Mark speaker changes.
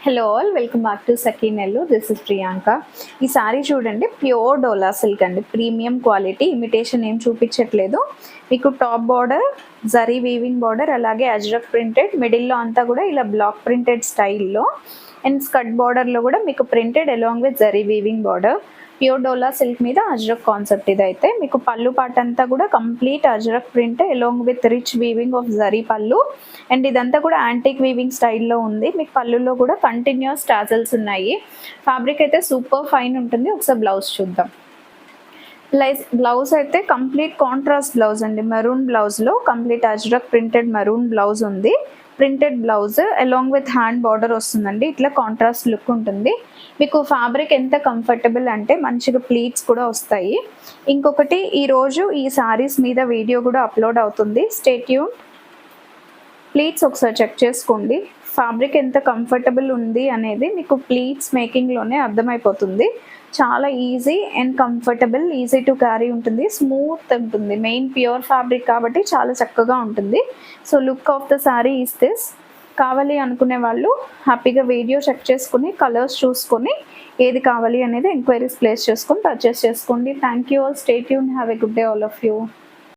Speaker 1: Hello all, welcome back to Sakhinellu. This is Priyanka. ఈ సారీ చూడండి, pure dola silk అండి, ప్రీమియం క్వాలిటీ. ఇమిటేషన్ ఏం చూపించట్లేదు. మీకు top border zari weaving border, అలాగే అజ్రక్ ప్రింటెడ్, మిడిల్లో అంతా కూడా ఇలా బ్లాక్ ప్రింటెడ్ స్టైల్లో, అండ్ స్కర్ట్ బార్డర్లో కూడా మీకు printed along with zari weaving border. Pure dola silk మీద అజ్రక్ కాన్సెప్ట్ ఇదైతే. మీకు పళ్ళు పాట అంతా కూడా complete ajrak print along with rich weaving of zari పళ్ళు, అండ్ ఇదంతా కూడా యాంటిక్ వీవింగ్ స్టైల్లో ఉంది. మీకు పళ్ళులో కూడా కంటిన్యూస్ టాజల్స్ ఉన్నాయి. ఫ్యాబ్రిక్ అయితే సూపర్ ఫైన్ ఉంటుంది. ఒకసారి బ్లౌజ్ చూద్దాం. బ్లౌజ్ అయితే కంప్లీట్ కాంట్రాస్ట్ బ్లౌజ్ అండి, మెరూన్ బ్లౌజ్లో complete ajrak printed maroon blouse ఉంది. Printed blouse along with hand border వస్తుందండి. ఇట్లా కాంట్రాస్ట్ లుక్ ఉంటుంది. మీకు ఫ్యాబ్రిక్ ఎంత కంఫర్టబుల్ అంటే మంచిగా ప్లీట్స్ కూడా వస్తాయి. ఇంకొకటి, ఈరోజు ఈ సారీస్ మీద వీడియో కూడా అప్లోడ్ అవుతుంది. Stay tune. ప్లీట్స్ ఒకసారి చెక్ చేసుకోండి. ఫ్యాబ్రిక్ ఎంత కంఫర్టబుల్ ఉంది అనేది మీకు ప్లీట్స్ మేకింగ్లోనే అర్థమైపోతుంది. చాలా easy and comfortable, easy to carry ఉంటుంది, స్మూత్ ఉంటుంది. మెయిన్ ప్యూర్ ఫ్యాబ్రిక్ కాబట్టి చాలా చక్కగా ఉంటుంది. So look of the sari is this. కావాలి అనుకునే వాళ్ళు హ్యాపీగా వీడియో చెక్ చేసుకుని కలర్స్ చూసుకొని ఏది కావాలి అనేది ఎంక్వైరీస్ ప్లేస్ చేసుకొని పర్చేస్ చేసుకోండి. Thank you all. Stay tune. Have a good day all of you.